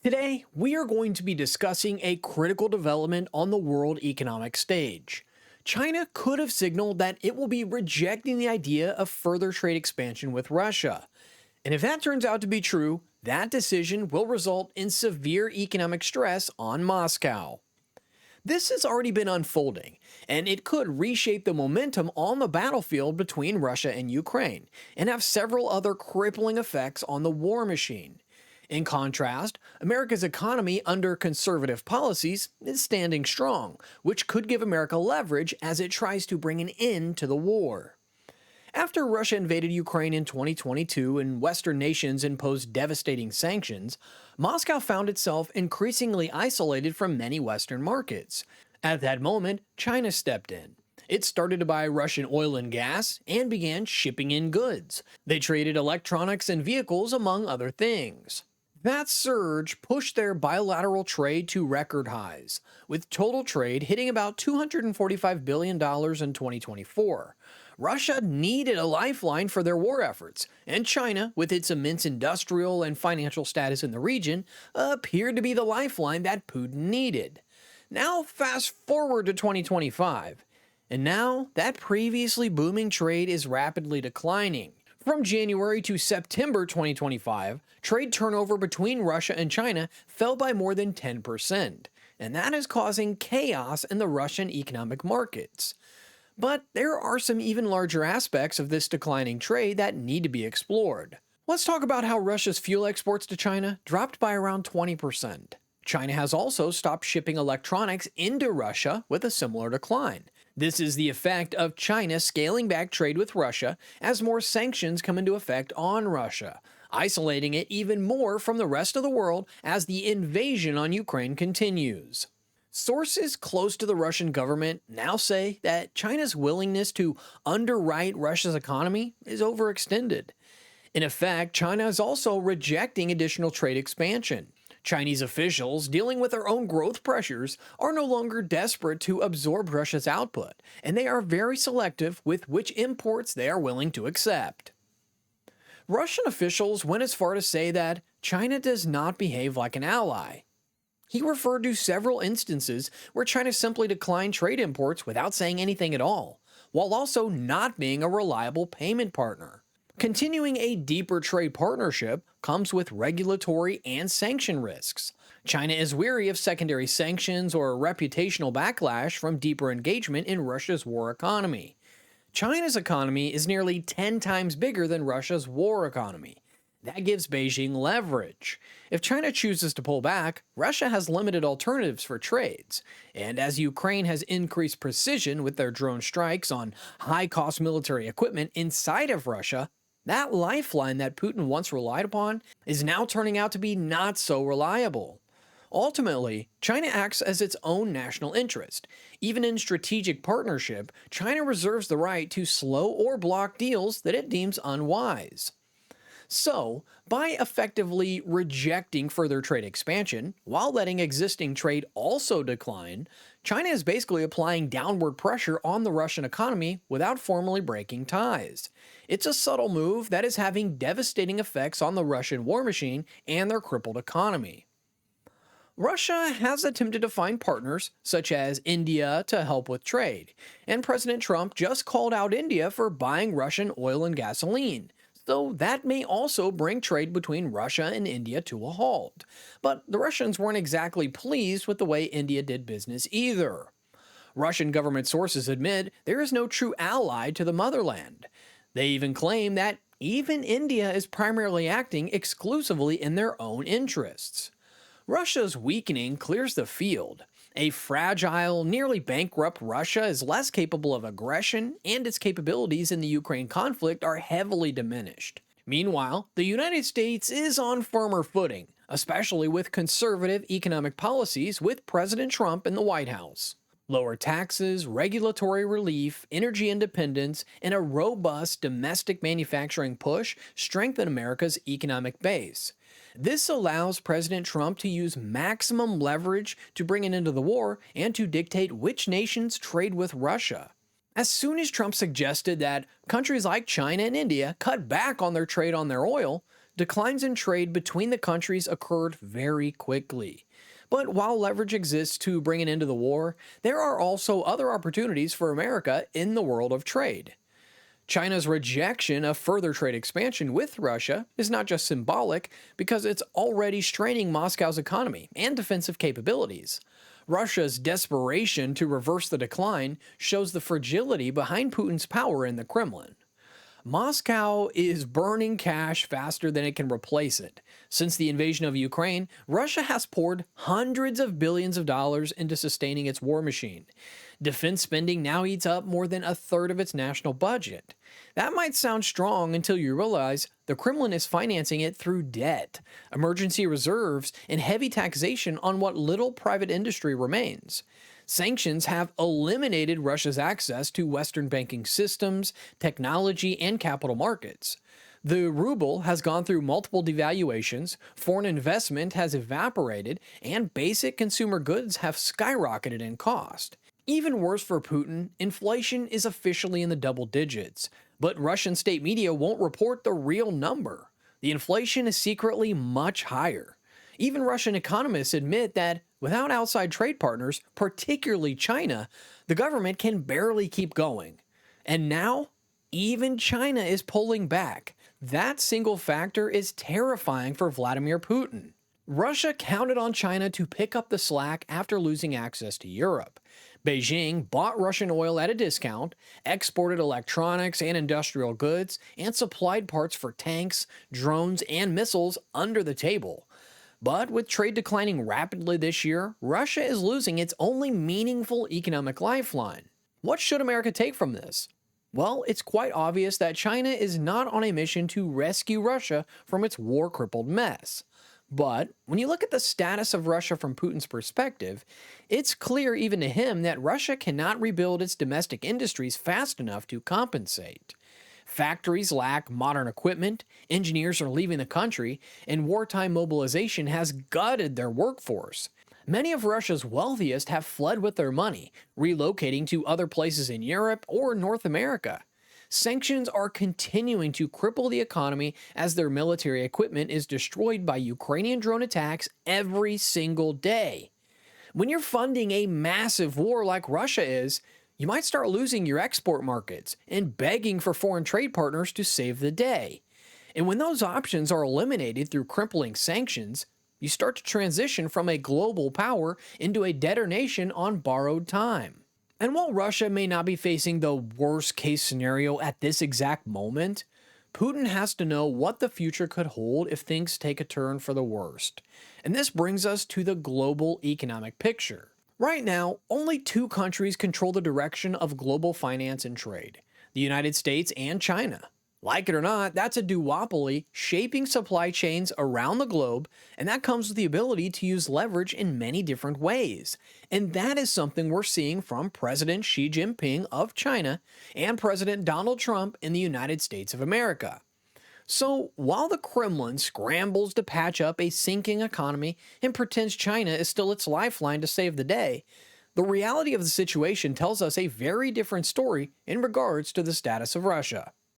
Today, we are going to be discussing a critical development on the world economic stage. China could have signaled that it will be rejecting the idea of further trade expansion with Russia. And if that turns out to be true, that decision will result in severe economic stress on Moscow. This has already been unfolding, and it could reshape the momentum on the battlefield between Russia and Ukraine, and have several other crippling effects on the war machine. In contrast, America's economy under conservative policies is standing strong, which could give America leverage as it tries to bring an end to the war. After Russia invaded Ukraine in 2022 and Western nations imposed devastating sanctions, Moscow found itself increasingly isolated from many Western markets. At that moment, China stepped in. It started to buy Russian oil and gas and began shipping in goods. They traded electronics and vehicles, among other things. That surge pushed their bilateral trade to record highs, with total trade hitting about $245 billion in 2024. Russia needed a lifeline for their war efforts, and China, with its immense industrial and financial status in the region, appeared to be the lifeline that Putin needed. Now fast forward to 2025, and now that previously booming trade is rapidly declining. From January to September 2025, trade turnover between Russia and China fell by more than 10%, and that is causing chaos in the Russian economic markets. But there are some even larger aspects of this declining trade that need to be explored. Let's talk about how Russia's fuel exports to China dropped by around 20%. China has also stopped shipping electronics into Russia with a similar decline. This is the effect of China scaling back trade with Russia as more sanctions come into effect on Russia, isolating it even more from the rest of the world as the invasion on Ukraine continues. Sources close to the Russian government now say that China's willingness to underwrite Russia's economy is overextended. In effect, China is also rejecting additional trade expansion. Chinese officials, dealing with their own growth pressures, are no longer desperate to absorb Russia's output, and they are very selective with which imports they are willing to accept. Russian officials went as far to say that China does not behave like an ally. He referred to several instances where China simply declined trade imports without saying anything at all, while also not being a reliable payment partner. Continuing a deeper trade partnership comes with regulatory and sanction risks. China is weary of secondary sanctions or reputational backlash from deeper engagement in Russia's war economy. China's economy is nearly 10 times bigger than Russia's war economy. That gives Beijing leverage. If China chooses to pull back, Russia has limited alternatives for trades. And as Ukraine has increased precision with their drone strikes on high-cost military equipment inside of Russia, that lifeline that Putin once relied upon is now turning out to be not so reliable. Ultimately, China acts as its own national interest. Even in strategic partnership, China reserves the right to slow or block deals that it deems unwise. So, by effectively rejecting further trade expansion, while letting existing trade also decline, China is basically applying downward pressure on the Russian economy without formally breaking ties. It's a subtle move that is having devastating effects on the Russian war machine and their crippled economy. Russia has attempted to find partners, such as India, to help with trade, and President Trump just called out India for buying Russian oil and gasoline. So that may also bring trade between Russia and India to a halt. But the Russians weren't exactly pleased with the way India did business either. Russian government sources admit there is no true ally to the motherland. They even claim that even India is primarily acting exclusively in their own interests. Russia's weakening clears the field. A fragile, nearly bankrupt Russia is less capable of aggression, and its capabilities in the Ukraine conflict are heavily diminished. Meanwhile, the United States is on firmer footing, especially with conservative economic policies with President Trump in the White House. Lower taxes, regulatory relief, energy independence, and a robust domestic manufacturing push strengthen America's economic base. This allows President Trump to use maximum leverage to bring an end to the war and to dictate which nations trade with Russia. As soon as Trump suggested that countries like China and India cut back on their trade on their oil, declines in trade between the countries occurred very quickly. But while leverage exists to bring an end to the war, there are also other opportunities for America in the world of trade. China's rejection of further trade expansion with Russia is not just symbolic because it's already straining Moscow's economy and defensive capabilities. Russia's desperation to reverse the decline shows the fragility behind Putin's power in the Kremlin. Moscow is burning cash faster than it can replace it. Since the invasion of Ukraine, Russia has poured hundreds of billions of dollars into sustaining its war machine. Defense spending now eats up more than a third of its national budget. That might sound strong until you realize the Kremlin is financing it through debt, emergency reserves, and heavy taxation on what little private industry remains. Sanctions have eliminated Russia's access to Western banking systems, technology, and capital markets. The ruble has gone through multiple devaluations, foreign investment has evaporated, and basic consumer goods have skyrocketed in cost. Even worse for Putin, inflation is officially in the double digits, but Russian state media won't report the real number. The inflation is secretly much higher. Even Russian economists admit that without outside trade partners, particularly China, the government can barely keep going. And now, even China is pulling back. That single factor is terrifying for Vladimir Putin. Russia counted on China to pick up the slack after losing access to Europe. Beijing bought Russian oil at a discount, exported electronics and industrial goods, and supplied parts for tanks, drones, and missiles under the table. But with trade declining rapidly this year, Russia is losing its only meaningful economic lifeline. What should America take from this? Well, it's quite obvious that China is not on a mission to rescue Russia from its war-crippled mess. But when you look at the status of Russia from Putin's perspective, it's clear even to him that Russia cannot rebuild its domestic industries fast enough to compensate. Factories lack modern equipment, engineers are leaving the country, and wartime mobilization has gutted their workforce. Many of Russia's wealthiest have fled with their money, relocating to other places in Europe or North America. Sanctions are continuing to cripple the economy as their military equipment is destroyed by Ukrainian drone attacks every single day. When you're funding a massive war like Russia is, you might start losing your export markets and begging for foreign trade partners to save the day. And when those options are eliminated through crippling sanctions, you start to transition from a global power into a debtor nation on borrowed time. And while Russia may not be facing the worst case scenario at this exact moment, Putin has to know what the future could hold if things take a turn for the worst. And this brings us to the global economic picture. Right now, only two countries control the direction of global finance and trade: the United States and China. Like it or not, that's a duopoly shaping supply chains around the globe, and that comes with the ability to use leverage in many different ways. And that is something we're seeing from President Xi Jinping of China and President Donald Trump in the United States of America. So, while the Kremlin scrambles to patch up a sinking economy and pretends China is still its lifeline to save the day, the reality of the situation tells us a very different story in regards to the status of Russia.